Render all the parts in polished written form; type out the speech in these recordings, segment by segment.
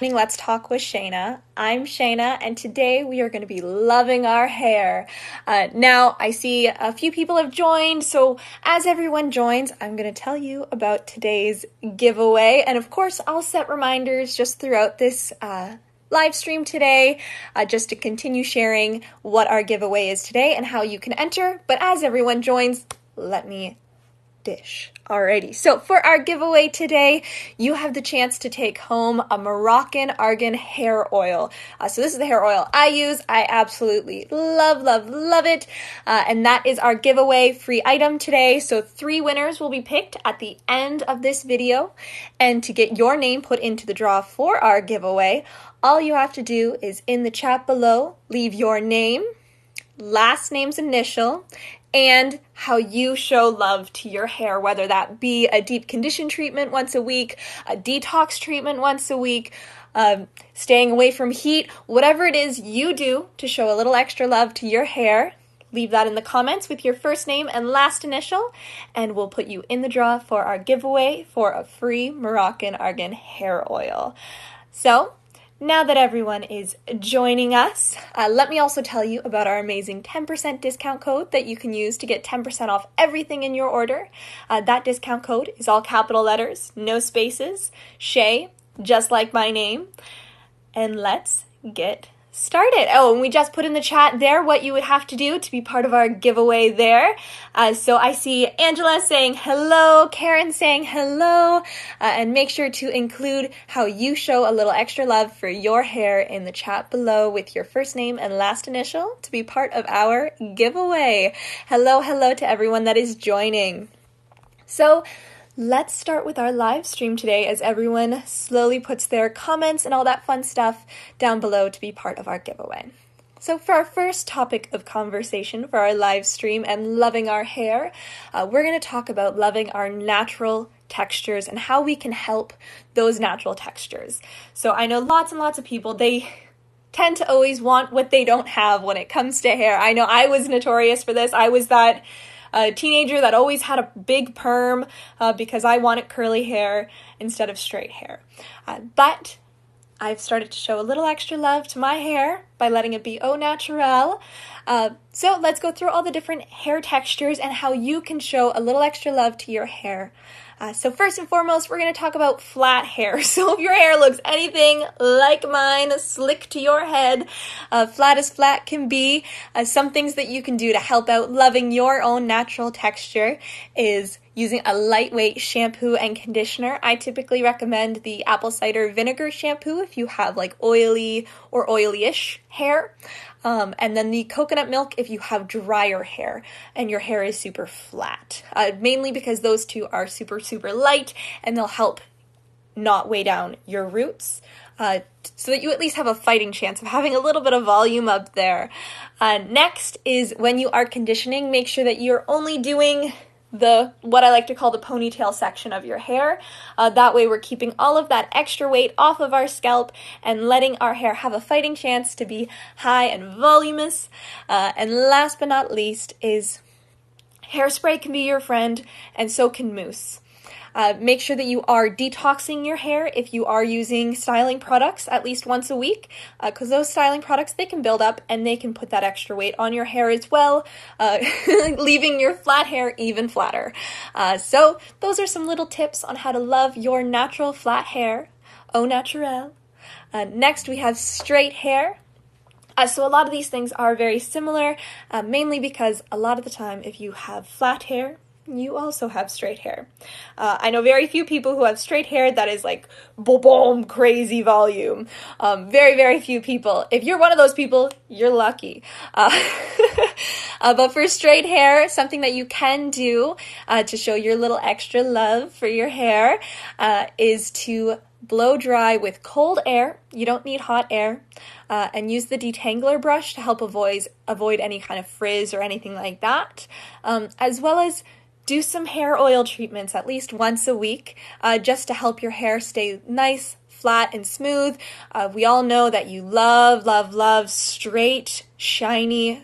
Let's Talk with Shayna. I'm Shayna, and today we are going to be loving our hair. Now, I see a few people have joined, so as everyone joins, I'm going to tell you about today's giveaway. And of course, I'll set reminders just throughout this live stream today, just to continue sharing what our giveaway is today and how you can enter. But as everyone joins, let me dish. Alrighty, so for our giveaway today, you have the chance to take home a Moroccan argan hair oil. So this is the hair oil I use. I absolutely love it. And that is our giveaway free item today. So 3 winners will be picked at the end of this video. And to get your name put into the draw for our giveaway, all you have to do is in the chat below, leave your name, last name's initial, and how you show love to your hair, whether that be a deep condition treatment once a week, a detox treatment once a week, staying away from heat, whatever it is you do to show a little extra love to your hair. Leave that in the comments with your first name and last initial, and we'll put you in the draw for our giveaway for a free Moroccan argan hair oil. So, now that everyone is joining us, let me also tell you about our amazing 10% discount code that you can use to get 10% off everything in your order. That discount code is all capital letters, no spaces, Shay, just like my name. And let's get started. Oh, and we just put in the chat there what you would have to do to be part of our giveaway there. So I see Angela saying hello, Karen saying hello, and make sure to include how you show a little extra love for your hair in the chat below with your first name and last initial to be part of our giveaway. Hello to everyone that is joining. So let's start with our live stream today as everyone slowly puts their comments and all that fun stuff down below to be part of our giveaway. So for our first topic of conversation for our live stream and loving our hair, we're going to talk about loving our natural textures and how we can help those natural textures. So I know lots and lots of people, they tend to always want what they don't have when it comes to hair. I know I was notorious for this. I was that teenager that always had a big perm because I wanted curly hair instead of straight hair. But I've started to show a little extra love to my hair by letting it be au naturel. So let's go through all the different hair textures and how you can show a little extra love to your hair. So first and foremost, we're going to talk about flat hair. So if your hair looks anything like mine, slick to your head, flat as flat can be, some things that you can do to help out loving your own natural texture is using a lightweight shampoo and conditioner. I typically recommend the apple cider vinegar shampoo if you have like oily or oily-ish hair. And then the coconut milk if you have drier hair and your hair is super flat. Mainly because those two are super light and they'll help not weigh down your roots. So that you at least have a fighting chance of having a little bit of volume up there. Next is when you are conditioning, make sure that you're only doing what I like to call the ponytail section of your hair. That way we're keeping all of that extra weight off of our scalp and letting our hair have a fighting chance to be high and voluminous. And last but not least is hairspray can be your friend, and so can mousse. Make sure that you are detoxing your hair if you are using styling products at least once a week, because those styling products, they can build up and they can put that extra weight on your hair as well, leaving your flat hair even flatter. So those are some little tips on how to love your natural flat hair, au naturel. Next, we have straight hair. So a lot of these things are very similar, mainly because a lot of the time if you have flat hair, you also have straight hair. I know very few people who have straight hair that is like boom, crazy volume. Very few people. If you're one of those people, you're lucky. But for straight hair, something that you can do to show your little extra love for your hair is to blow dry with cold air. You don't need hot air. And use the detangler brush to help avoid any kind of frizz or anything like that. As well as do some hair oil treatments at least once a week, just to help your hair stay nice, flat, and smooth. We all know that you love straight, shiny,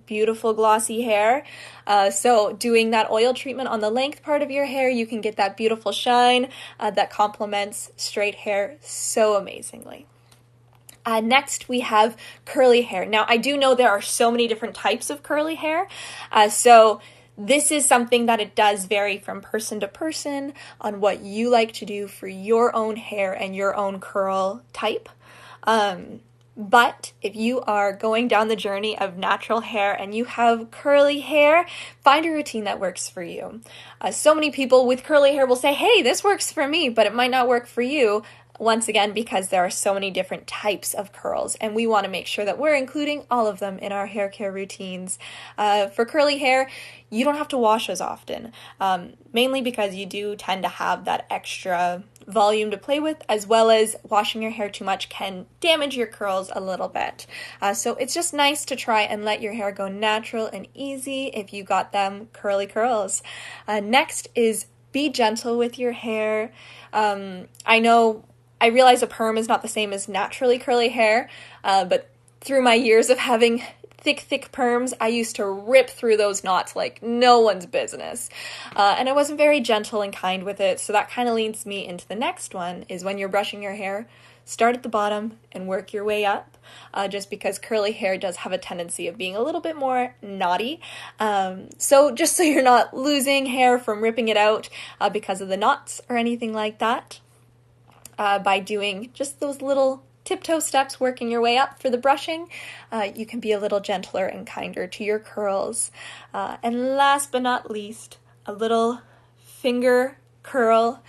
beautiful glossy hair. So doing that oil treatment on the length part of your hair, you can get that beautiful shine that complements straight hair so amazingly. Next, we have curly hair. Now, I do know there are so many different types of curly hair, so this is something that it does vary from person to person on what you like to do for your own hair and your own curl type. But if you are going down the journey of natural hair and you have curly hair, find a routine that works for you. So many people with curly hair will say, hey, this works for me, but it might not work for you. Once again, because there are so many different types of curls, and we want to make sure that we're including all of them in our hair care routines. For curly hair, you don't have to wash as often, mainly because you do tend to have that extra volume to play with, as well as washing your hair too much can damage your curls a little bit. So it's just nice to try and let your hair go natural and easy if you got them curly curls. Next is be gentle with your hair. I realize a perm is not the same as naturally curly hair, but through my years of having thick perms, I used to rip through those knots like no one's business. And I wasn't very gentle and kind with it, so that kind of leads me into the next one, is when you're brushing your hair, start at the bottom and work your way up, just because curly hair does have a tendency of being a little bit more knotty. So just so you're not losing hair from ripping it out because of the knots or anything like that, by doing just those little tiptoe steps, working your way up for the brushing, you can be a little gentler and kinder to your curls. And last but not least, a little finger curl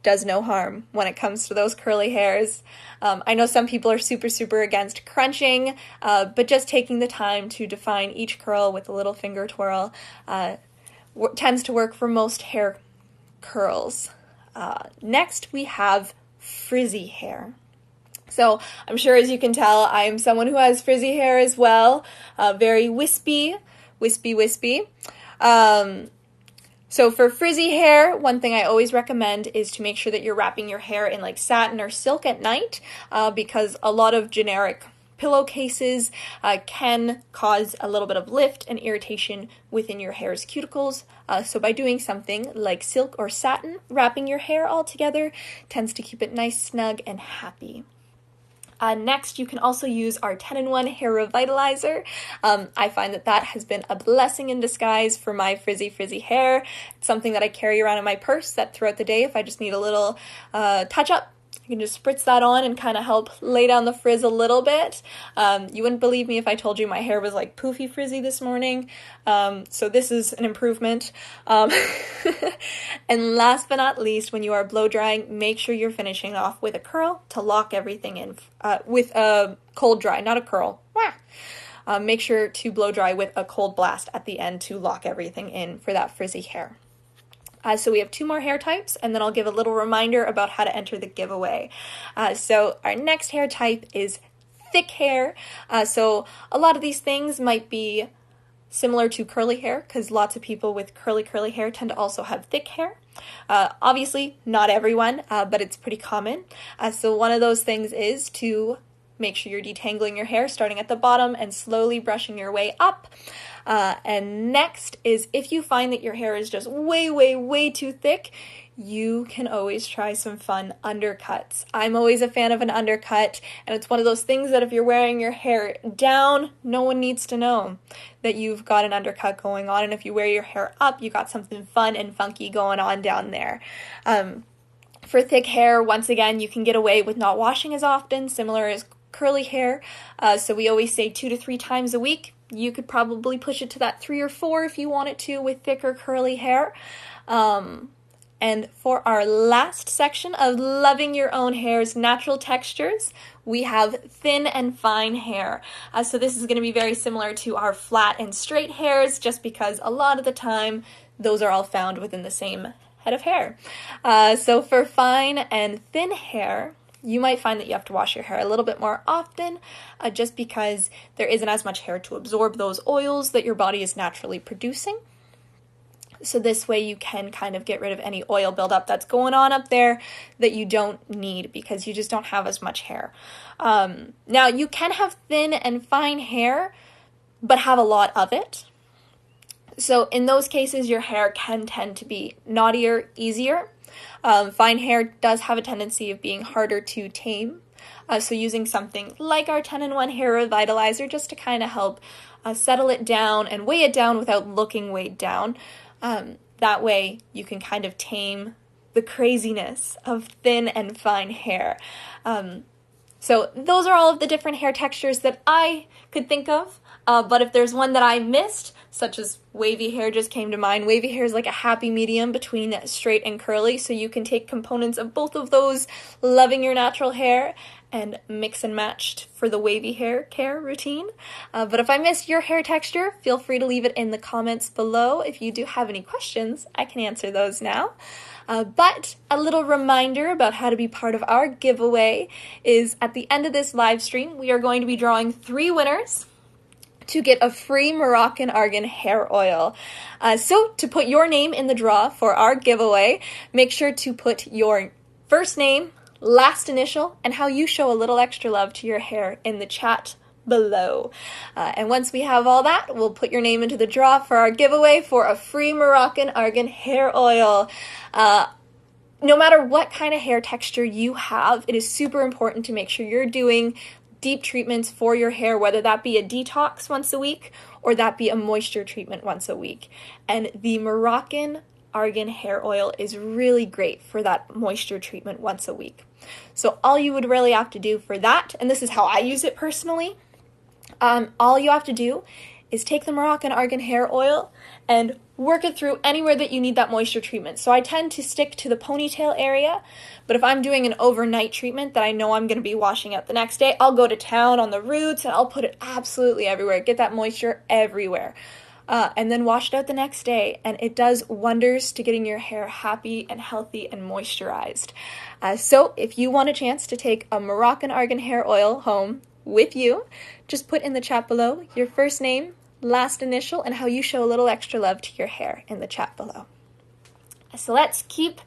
does no harm when it comes to those curly hairs. I know some people are super against crunching, but just taking the time to define each curl with a little finger twirl tends to work for most hair curls. Next, we have frizzy hair. So I'm sure, as you can tell, I'm someone who has frizzy hair as well, very wispy. So for frizzy hair, one thing I always recommend is to make sure that you're wrapping your hair in like satin or silk at night, because a lot of generic pillowcases can cause a little bit of lift and irritation within your hair's cuticles. So by doing something like silk or satin, wrapping your hair all together tends to keep it nice, snug, and happy. Next, you can also use our 10-in-1 Hair Revitalizer. I find that has been a blessing in disguise for my frizzy hair. It's something that I carry around in my purse that throughout the day, if I just need a little touch-up, you can just spritz that on and kind of help lay down the frizz a little bit. You wouldn't believe me if I told you my hair was like poofy frizzy this morning. So this is an improvement. And last but not least, when you are blow drying, make sure you're finishing off with a curl to lock everything in, with a cold dry, not a curl. Make sure to blow dry with a cold blast at the end to lock everything in for that frizzy hair. So we have 2 more hair types, and then I'll give a little reminder about how to enter the giveaway. So our next hair type is thick hair. So a lot of these things might be similar to curly hair, because lots of people with curly hair tend to also have thick hair. Obviously, not everyone, but it's pretty common. So one of those things is to make sure you're detangling your hair, starting at the bottom and slowly brushing your way up. And next is, if you find that your hair is just way too thick, you can always try some fun undercuts. I'm always a fan of an undercut, and it's one of those things that if you're wearing your hair down, no one needs to know that you've got an undercut going on, and if you wear your hair up, you got something fun and funky going on down there. For thick hair, once again, you can get away with not washing as often, similar as curly hair. So we always say 2 to 3 times a week. You could probably push it to that 3 or 4 if you wanted to with thicker curly hair. And for our last section of loving your own hair's natural textures, we have thin and fine hair. So this is going to be very similar to our flat and straight hairs, just because a lot of the time those are all found within the same head of hair. So for fine and thin hair, you might find that you have to wash your hair a little bit more often, just because there isn't as much hair to absorb those oils that your body is naturally producing. So this way you can kind of get rid of any oil buildup that's going on up there that you don't need, because you just don't have as much hair. Now, you can have thin and fine hair, but have a lot of it. So in those cases, your hair can tend to be knottier, easier. Fine hair does have a tendency of being harder to tame. So using something like our 10-in-1 Hair Revitalizer just to kind of help settle it down and weigh it down without looking weighed down. That way you can kind of tame the craziness of thin and fine hair. So those are all of the different hair textures that I could think of. But if there's one that I missed, such as wavy hair just came to mind. Wavy hair is like a happy medium between straight and curly, so you can take components of both of those, loving your natural hair, and mix and match for the wavy hair care routine. But if I missed your hair texture, feel free to leave it in the comments below. If you do have any questions, I can answer those now. But a little reminder about how to be part of our giveaway is at the end of this live stream, we are going to be drawing 3 winners to get a free Moroccan argan hair oil. So to put your name in the draw for our giveaway, make sure to put your first name, last initial, and how you show a little extra love to your hair in the chat below. And once we have all that, we'll put your name into the draw for our giveaway for a free Moroccan argan hair oil. No matter what kind of hair texture you have, it is super important to make sure you're doing deep treatments for your hair, whether that be a detox once a week or that be a moisture treatment once a week. And the Moroccan argan hair oil is really great for that moisture treatment once a week. So all you would really have to do for that, and this is how I use it personally, all you have to do is take the Moroccan argan hair oil and work it through anywhere that you need that moisture treatment. So I tend to stick to the ponytail area, but if I'm doing an overnight treatment that I know I'm going to be washing out the next day, I'll go to town on the roots and I'll put it absolutely everywhere, get that moisture everywhere, and then wash it out the next day. And it does wonders to getting your hair happy and healthy and moisturized. So if you want a chance to take a Moroccan argan hair oil home with you, just put in the chat below your first name, last initial, and how you show a little extra love to your hair in the chat below. So let's keep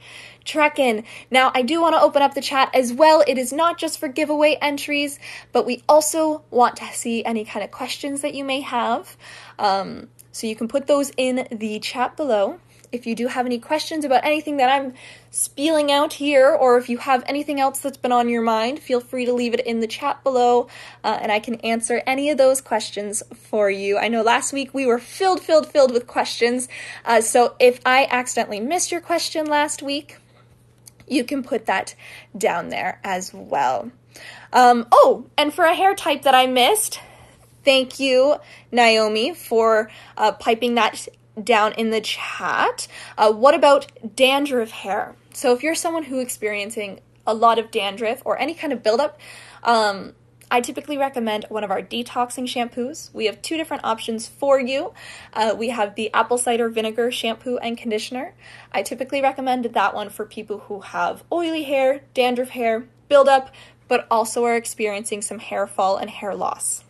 trekking. Now, I do want to open up the chat as well. It is not just for giveaway entries, but we also want to see any kind of questions that you may have. So you can put those in the chat below. If you do have any questions about anything that I'm spieling out here, or if you have anything else that's been on your mind, feel free to leave it in the chat below, and I can answer any of those questions for you. I know last week we were filled with questions, so if I accidentally missed your question last week, you can put that down there as well. Oh, and for a hair type that I missed, thank you, Naomi, for piping that down in the chat. What about dandruff hair? So if you're someone who's experiencing a lot of dandruff or any kind of buildup, I typically recommend one of our detoxing shampoos. We have 2 different options for you. We have the apple cider vinegar shampoo and conditioner. I typically recommend that one for people who have oily hair, dandruff hair, buildup, but also are experiencing some hair fall and hair loss.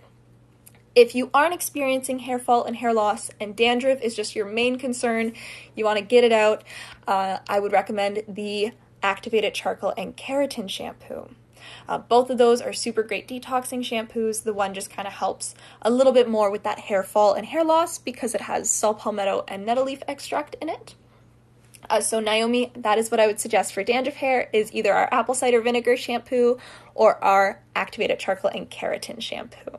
If you aren't experiencing hair fall and hair loss and dandruff is just your main concern, you want to get it out, I would recommend the activated charcoal and keratin shampoo. Both of those are super great detoxing shampoos. The one just kind of helps a little bit more with that hair fall and hair loss because it has saw palmetto and nettle leaf extract in it. So Naomi, that is what I would suggest for dandruff hair, is either our apple cider vinegar shampoo or our activated charcoal and keratin shampoo.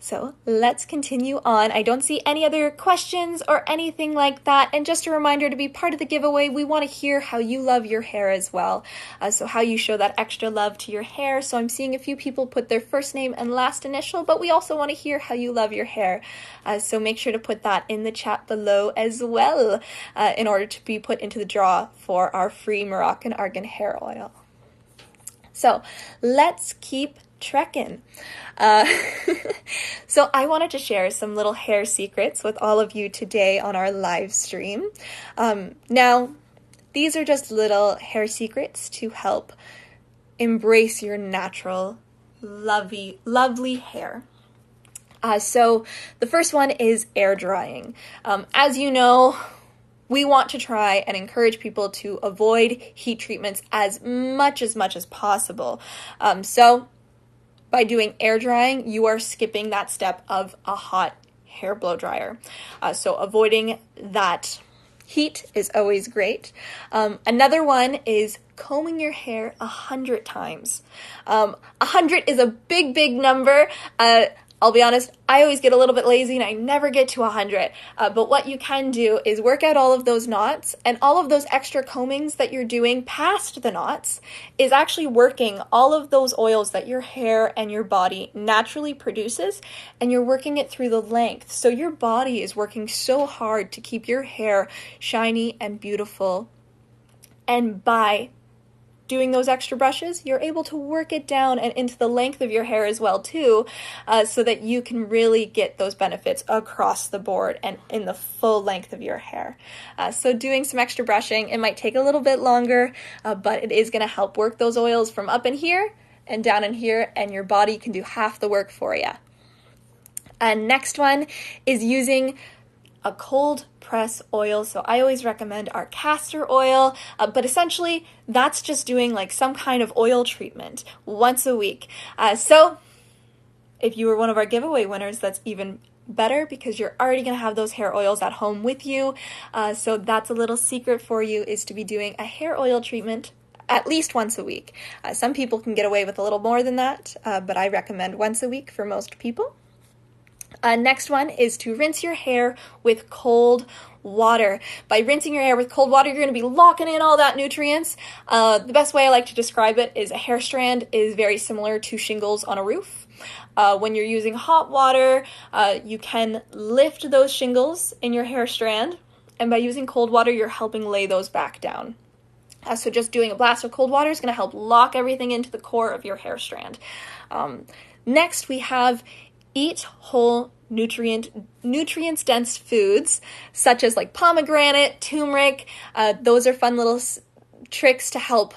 So let's continue on. I don't see any other questions or anything like that. And just a reminder, to be part of the giveaway, we want to hear how you love your hair as well. So how you show that extra love to your hair. So I'm seeing a few people put their first name and last initial, but we also want to hear how you love your hair. So make sure to put that in the chat below as well, in order to be put into the draw for our free Moroccan argan hair oil. So let's keep trekking. So I wanted to share some little hair secrets with all of you today on our live stream. Now, these are just little hair secrets to help embrace your natural, lovely hair. So the first one is air drying. As you know, we want to try and encourage people to avoid heat treatments as much as possible. So by doing air drying, you are skipping that step of a hot hair blow dryer. So avoiding that heat is always great. Another one is combing your hair 100 times. 100 is a big, big number. I'll be honest, I always get a little bit lazy and I never get to 100. But what you can do is work out all of those knots, and all of those extra combings that you're doing past the knots is actually working all of those oils that your hair and your body naturally produces, and you're working it through the length. So your body is working so hard to keep your hair shiny and beautiful. And by doing those extra brushes, you're able to work it down and into the length of your hair as well too, so that you can really get those benefits across the board and in the full length of your hair. So doing some extra brushing, it might take a little bit longer, but it is going to help work those oils from up in here and down in here, and your body can do half the work for you. Next one is using a cold press oil. So I always recommend our castor oil, but essentially that's just doing like some kind of oil treatment once a week. So if you were one of our giveaway winners, that's even better because you're already going to have those hair oils at home with you. So that's a little secret for you, is to be doing a hair oil treatment at least once a week. Some people can get away with a little more than that, but I recommend once a week for most people. Next one is to rinse your hair with cold water. By rinsing your hair with cold water, you're going to be locking in all that nutrients. The best way I like to describe it is a hair strand is very similar to shingles on a roof. When you're using hot water, you can lift those shingles in your hair strand, and by using cold water, you're helping lay those back down. So just doing a blast of cold water is going to help lock everything into the core of your hair strand. Next, we have eat whole nutrients-dense foods, such as like pomegranate, turmeric. Those are fun little tricks to help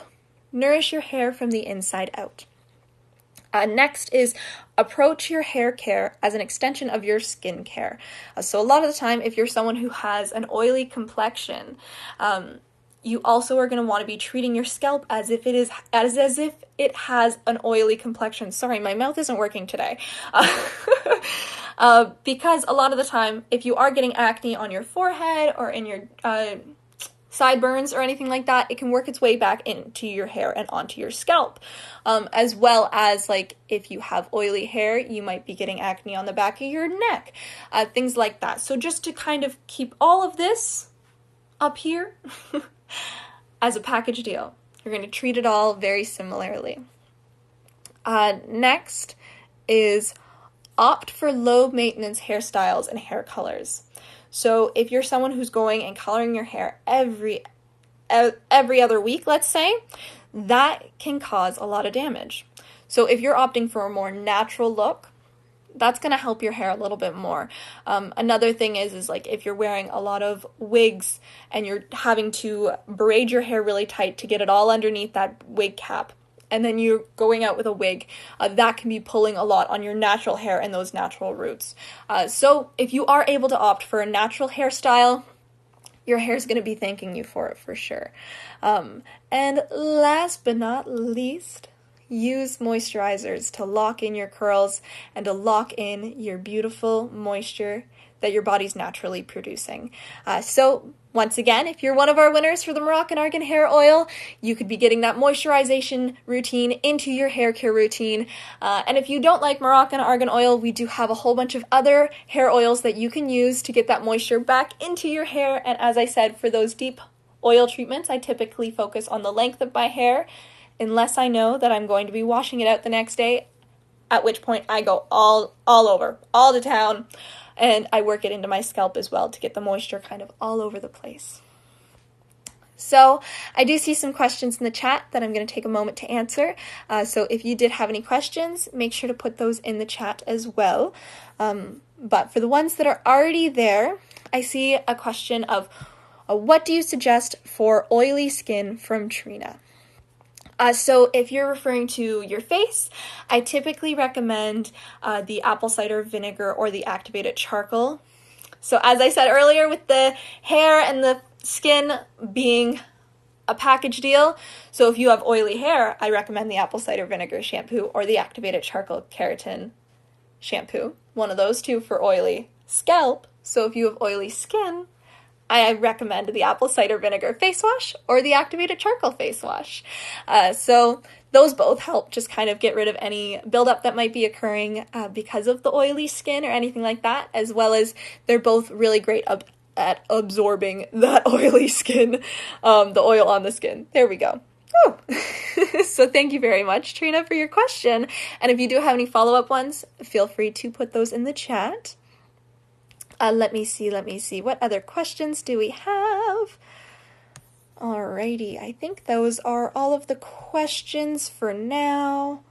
nourish your hair from the inside out. Next is approach your hair care as an extension of your skin care. So a lot of the time, if you're someone who has an oily complexion, you also are going to want to be treating your scalp as if it has an oily complexion. Sorry, my mouth isn't working today. Because a lot of the time, if you are getting acne on your forehead or in your sideburns or anything like that, it can work its way back into your hair and onto your scalp. As well as, like, if you have oily hair, you might be getting acne on the back of your neck, things like that. So just to kind of keep all of this up here as a package deal, you're going to treat it all very similarly. Next is opt for low maintenance hairstyles and hair colors. So if you're someone who's going and coloring your hair every other week, let's say, that can cause a lot of damage. So if you're opting for a more natural look, that's going to help your hair a little bit more. Another thing is like if you're wearing a lot of wigs and you're having to braid your hair really tight to get it all underneath that wig cap, and then you're going out with a wig, that can be pulling a lot on your natural hair and those natural roots. So if you are able to opt for a natural hairstyle, your hair's going to be thanking you for it for sure. And last but not least, use moisturizers to lock in your curls and to lock in your beautiful moisture that your body's naturally producing. So once again, if you're one of our winners for the Moroccan Argan Hair Oil, you could be getting that moisturization routine into your hair care routine. And if you don't like Moroccan Argan Oil, we do have a whole bunch of other hair oils that you can use to get that moisture back into your hair. And as I said, for those deep oil treatments, I typically focus on the length of my hair, unless I know that I'm going to be washing it out the next day, at which point I go all over, all to town, and I work it into my scalp as well to get the moisture kind of all over the place. So I do see some questions in the chat that I'm going to take a moment to answer. So if you did have any questions, make sure to put those in the chat as well. But for the ones that are already there, I see a question of what do you suggest for oily skin from Trina? So if you're referring to your face, I typically recommend the apple cider vinegar or the activated charcoal. So as I said earlier, with the hair and the skin being a package deal. So if you have oily hair, I recommend the apple cider vinegar shampoo or the activated charcoal keratin shampoo. One of those two for oily scalp. So if you have oily skin, I recommend the apple cider vinegar face wash or the activated charcoal face wash. So those both help just kind of get rid of any buildup that might be occurring because of the oily skin or anything like that, as well as they're both really great at absorbing that oily skin, the oil on the skin. There we go. Oh. So thank you very much, Trina, for your question. And if you do have any follow-up ones, feel free to put those in the chat. Let me see. What other questions do we have? Alrighty, I think those are all of the questions for now.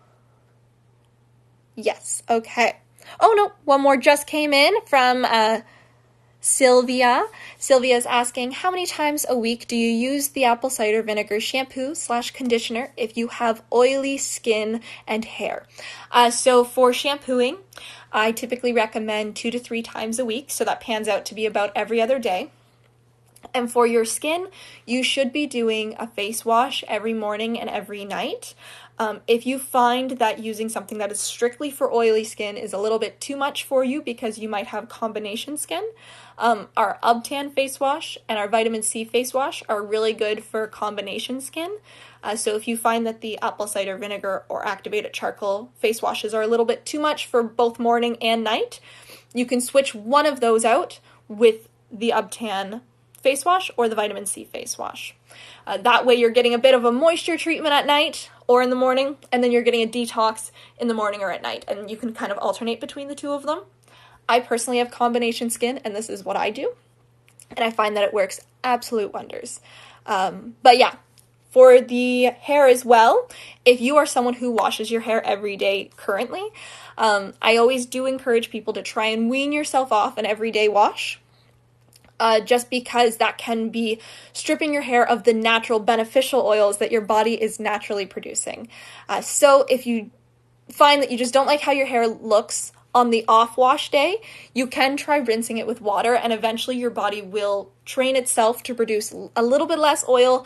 Yes, okay. Oh no, one more just came in from Sylvia. Sylvia is asking, how many times a week do you use the apple cider vinegar shampoo/conditioner if you have oily skin and hair? So for shampooing, I typically recommend 2 to 3 times a week, so that pans out to be about every other day. And for your skin, you should be doing a face wash every morning and every night. If you find that using something that is strictly for oily skin is a little bit too much for you because you might have combination skin, our UbTan face wash and our vitamin C face wash are really good for combination skin. So if you find that the apple cider vinegar or activated charcoal face washes are a little bit too much for both morning and night, you can switch one of those out with the UbTan face wash or the vitamin C face wash. That way you're getting a bit of a moisture treatment at night or in the morning, and then you're getting a detox in the morning or at night, and you can kind of alternate between the two of them. I personally have combination skin, and this is what I do, and I find that it works absolute wonders. But yeah, for the hair as well, if you are someone who washes your hair every day currently, I always do encourage people to try and wean yourself off an everyday wash. Just because that can be stripping your hair of the natural beneficial oils that your body is naturally producing. So if you find that you just don't like how your hair looks on the off-wash day, you can try rinsing it with water, and eventually your body will train itself to produce a little bit less oil,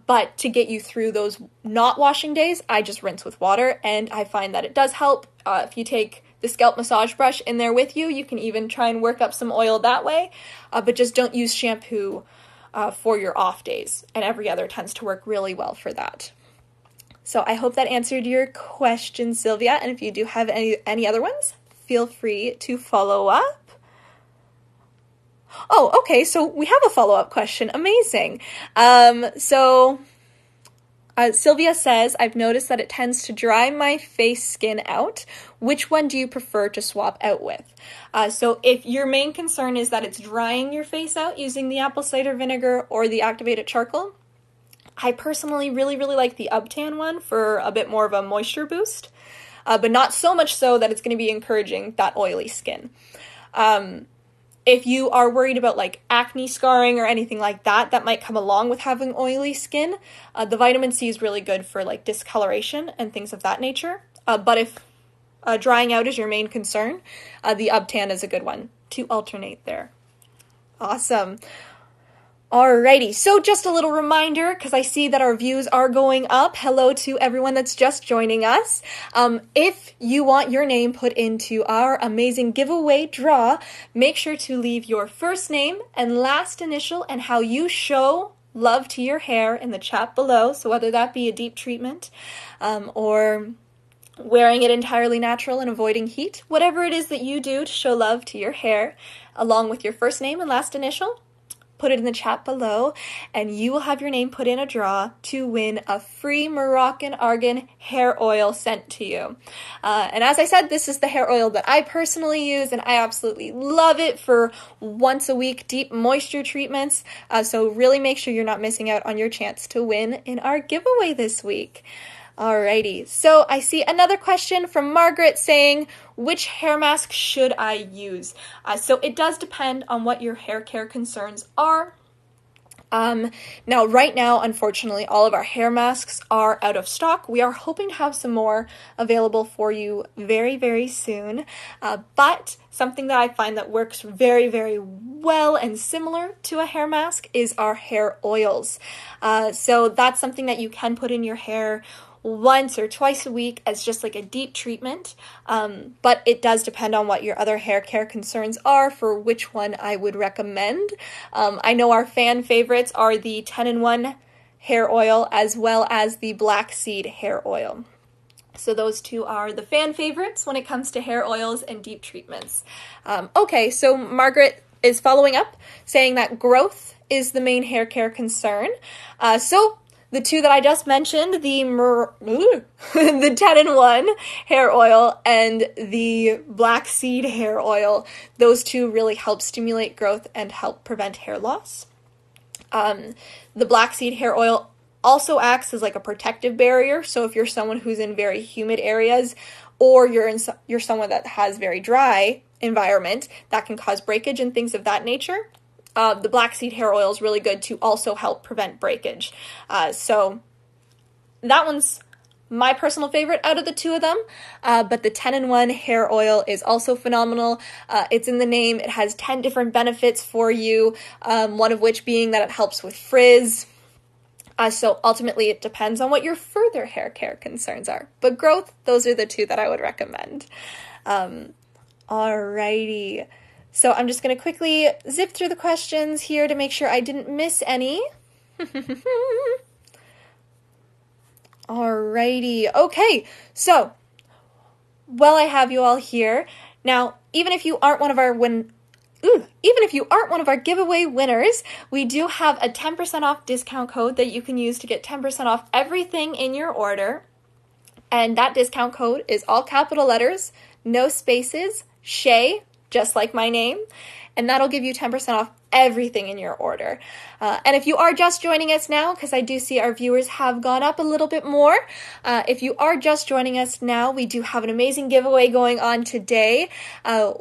but to get you through those not washing days, I just rinse with water, and I find that it does help. If you take the scalp massage brush in there with you, you can even try and work up some oil that way, but just don't use shampoo for your off days, and every other tends to work really well for that. So I hope that answered your question, Sylvia, and if you do have any other ones, feel free to follow up. Oh, okay, so we have a follow-up question. Amazing. Sylvia says, I've noticed that it tends to dry my face skin out. Which one do you prefer to swap out with? So if your main concern is that it's drying your face out using the apple cider vinegar or the activated charcoal, I personally really like the UbTan one for a bit more of a moisture boost, but not so much so that it's going to be encouraging that oily skin. If you are worried about like acne scarring or anything like that, that might come along with having oily skin. The vitamin C is really good for like discoloration and things of that nature. But if drying out is your main concern, the UbTan is a good one to alternate there. Awesome. Alrighty, so just a little reminder, because I see that our views are going up. Hello to everyone that's just joining us. If you want your name put into our amazing giveaway draw, make sure to leave your first name and last initial and how you show love to your hair in the chat below. So whether that be a deep treatment or wearing it entirely natural and avoiding heat, whatever it is that you do to show love to your hair, along with your first name and last initial, put it in the chat below, and you will have your name put in a draw to win a free Moroccan argan hair oil sent to you. And as I said, this is the hair oil that I personally use, and I absolutely love it for once a week deep moisture treatments. So really make sure you're not missing out on your chance to win in our giveaway this week. Alrighty, so I see another question from Margaret saying, which hair mask should I use? So it does depend on what your hair care concerns are. Now, right now, unfortunately, all of our hair masks are out of stock. We are hoping to have some more available for you very, very soon. But something that I find that works very, very well and similar to a hair mask is our hair oils. So that's something that you can put in your hair once or twice a week as just like a deep treatment, but it does depend on what your other hair care concerns are for which one I would recommend. I know our fan favorites are the 10-in-1 hair oil as well as the black seed hair oil. So those two are the fan favorites when it comes to hair oils and deep treatments. Okay, so Margaret is following up saying that growth is the main hair care concern. So the two that I just mentioned, the 10-in-1 hair oil and the black seed hair oil, those two really help stimulate growth and help prevent hair loss. The black seed hair oil also acts as like a protective barrier. So if you're someone who's in very humid areas, or you're someone that has very dry environment, that can cause breakage and things of that nature. The black seed hair oil is really good to also help prevent breakage. So that one's my personal favorite out of the two of them, but the 10-in-1 hair oil is also phenomenal. It's in the name. It has 10 different benefits for you, one of which being that it helps with frizz. So ultimately it depends on what your further hair care concerns are. But growth, those are the two that I would recommend. Alrighty. So I'm just going to quickly zip through the questions here to make sure I didn't miss any. Alrighty. Okay, so while I have you all here, now even if you aren't one of our giveaway winners, we do have a 10% off discount code that you can use to get 10% off everything in your order. And that discount code is all capital letters, no spaces, Shay, just like my name, and that'll give you 10% off everything in your order. And if you are just joining us now, because I do see our viewers have gone up a little bit more, if you are just joining us now, we do have an amazing giveaway going on today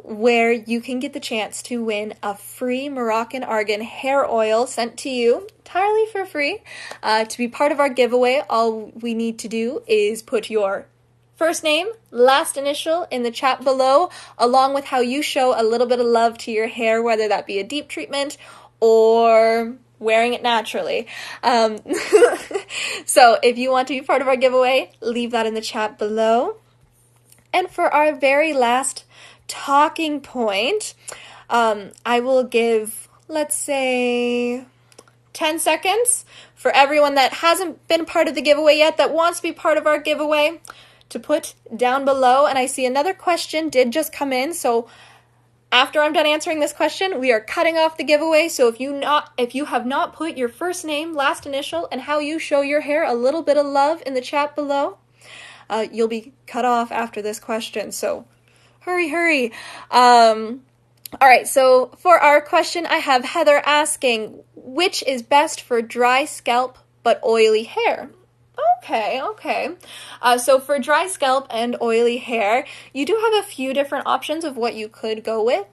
where you can get the chance to win a free Moroccan argan hair oil sent to you entirely for free. To be part of our giveaway, all we need to do is put your first name, last initial in the chat below, along with how you show a little bit of love to your hair, whether that be a deep treatment or wearing it naturally. So if you want to be part of our giveaway, leave that in the chat below. And for our very last talking point, I will give, let's say, 10 seconds for everyone that hasn't been part of the giveaway yet that wants to be part of our giveaway to put down below. And I see another question did just come in, so after I'm done answering this question, we are cutting off the giveaway. So if you have not put your first name, last initial, and how you show your hair a little bit of love in the chat below, you'll be cut off after this question. So hurry. All right, so for our question, I have Heather asking, which is best for dry scalp but oily hair? Okay. So for dry scalp and oily hair, you do have a few different options of what you could go with.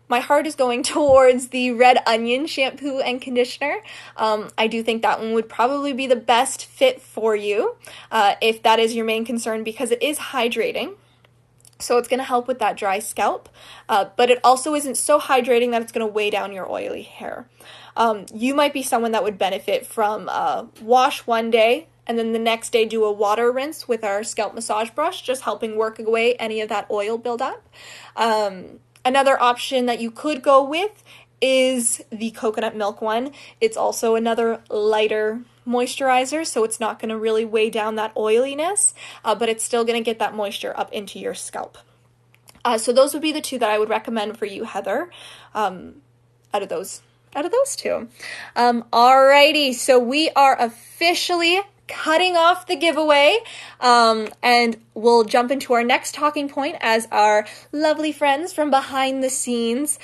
My heart is going towards the Red Onion shampoo and conditioner. I do think that one would probably be the best fit for you if that is your main concern, because it is hydrating. So it's going to help with that dry scalp, but it also isn't so hydrating that it's going to weigh down your oily hair. You might be someone that would benefit from wash one day and then the next day do a water rinse with our scalp massage brush, just helping work away any of that oil buildup. Another option that you could go with is the coconut milk one. It's also another lighter moisturizer, so it's not going to really weigh down that oiliness, but it's still going to get that moisture up into your scalp. So those would be the two that I would recommend for you, Heather, out of those two. Alrighty, so we are officially cutting off the giveaway, and we'll jump into our next talking point as our lovely friends from behind the scenes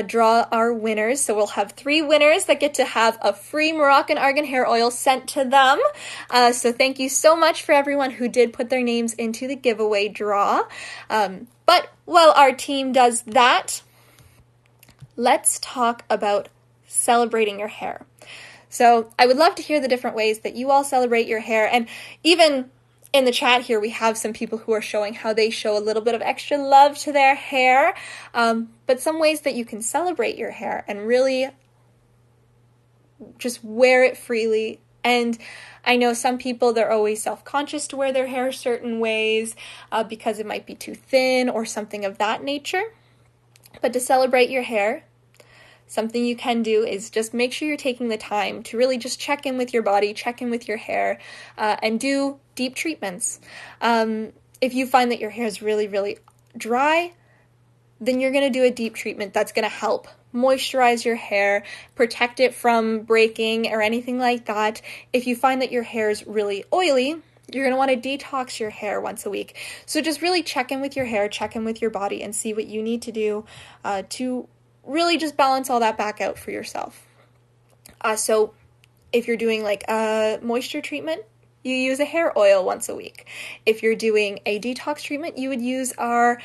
draw our winners. So we'll have 3 winners that get to have a free Moroccan argan hair oil sent to them. So thank you so much for everyone who did put their names into the giveaway draw. But while our team does that, let's talk about celebrating your hair. So I would love to hear the different ways that you all celebrate your hair. And even in the chat here, we have some people who are showing how they show a little bit of extra love to their hair. But some ways that you can celebrate your hair and really just wear it freely. And I know some people, they're always self-conscious to wear their hair certain ways because it might be too thin or something of that nature. But to celebrate your hair, something you can do is just make sure you're taking the time to really just check in with your body, check in with your hair, and do deep treatments. If you find that your hair is really, really dry, then you're going to do a deep treatment that's going to help moisturize your hair, protect it from breaking or anything like that. If you find that your hair is really oily, you're going to want to detox your hair once a week. So just really check in with your hair, check in with your body, and see what you need to do to really just balance all that back out for yourself. So if you're doing like a moisture treatment, you use a hair oil once a week. If you're doing a detox treatment, you would use our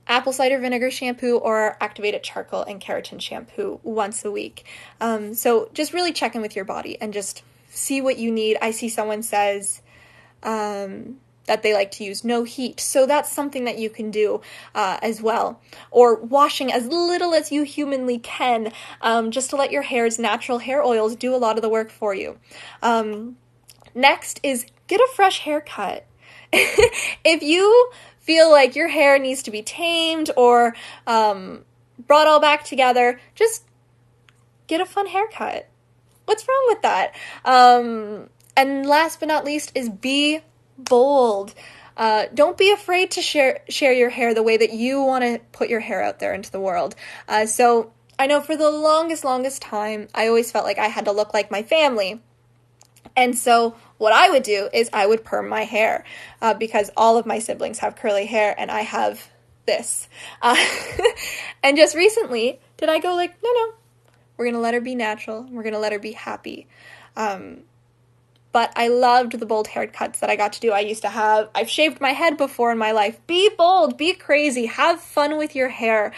apple cider vinegar shampoo or activated charcoal and keratin shampoo once a week. So just really check in with your body and just see what you need. I see someone says that they like to use no heat. So that's something that you can do as well. Or washing as little as you humanly can, just to let your hair's natural hair oils do a lot of the work for you. Next is get a fresh haircut. If you feel like your hair needs to be tamed or brought all back together, just get a fun haircut. What's wrong with that? And last but not least is be bold. Don't be afraid to share your hair the way that you want to put your hair out there into the world. So I know for the longest time, I always felt like I had to look like my family. And so what I would do is I would perm my hair because all of my siblings have curly hair and I have this. And just recently, did I go like, no, we're going to let her be natural. We're going to let her be happy. But I loved the bold haircuts that I got to do. I've shaved my head before in my life. Be bold, be crazy, have fun with your hair.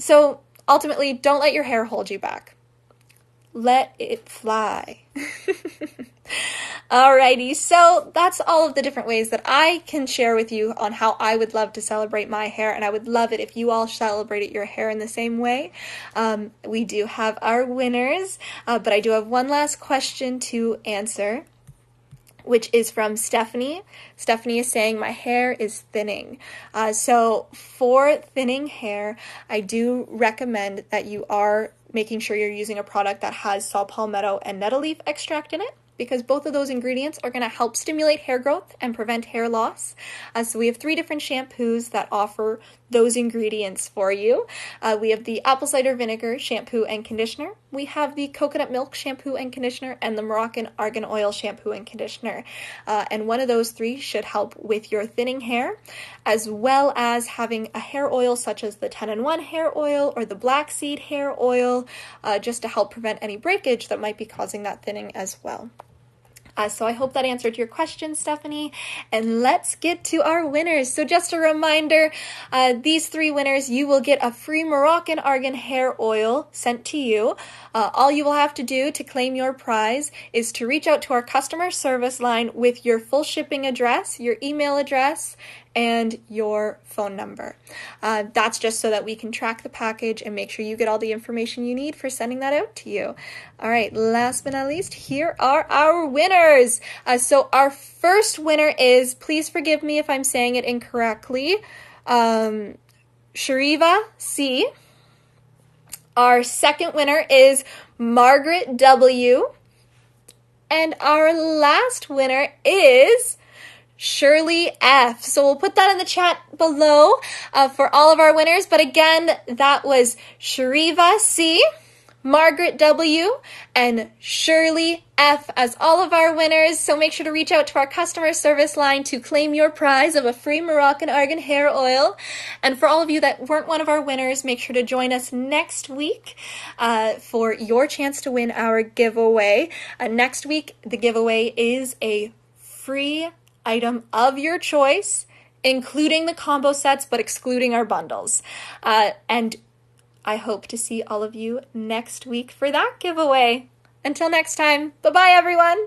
So ultimately, don't let your hair hold you back. Let it fly. Alrighty, so that's all of the different ways that I can share with you on how I would love to celebrate my hair, and I would love it if you all celebrated your hair in the same way. We do have our winners, but I do have one last question to answer, which is from Stephanie. Stephanie is saying, my hair is thinning. So for thinning hair, I do recommend that you are making sure you're using a product that has saw palmetto and nettle leaf extract in it, because both of those ingredients are going to help stimulate hair growth and prevent hair loss. So we have 3 different shampoos that offer those ingredients for you. We have the apple cider vinegar shampoo and conditioner. We have the coconut milk shampoo and conditioner, and the Moroccan argan oil shampoo and conditioner. And one of those 3 should help with your thinning hair, as well as having a hair oil such as the 10-in-1 hair oil or the black seed hair oil, just to help prevent any breakage that might be causing that thinning as well. So I hope that answered your question, Stephanie. And let's get to our winners. So just a reminder, these 3 winners, you will get a free Moroccan argan hair oil sent to you. All you will have to do to claim your prize is to reach out to our customer service line with your full shipping address, your email address, and your phone number. That's just so that we can track the package and make sure you get all the information you need for sending that out to you. All right, last but not least, here are our winners. So our first winner is, please forgive me if I'm saying it incorrectly, Shariva C. Our second winner is Margaret W. And our last winner is Shirley F. So we'll put that in the chat below for all of our winners. But again, that was Shariva C., Margaret W., and Shirley F. as all of our winners. So make sure to reach out to our customer service line to claim your prize of a free Moroccan argan hair oil. And for all of you that weren't one of our winners, make sure to join us next week for your chance to win our giveaway. Next week, the giveaway is a free item of your choice, including the combo sets, but excluding our bundles. And I hope to see all of you next week for that giveaway. Until next time, bye-bye, everyone.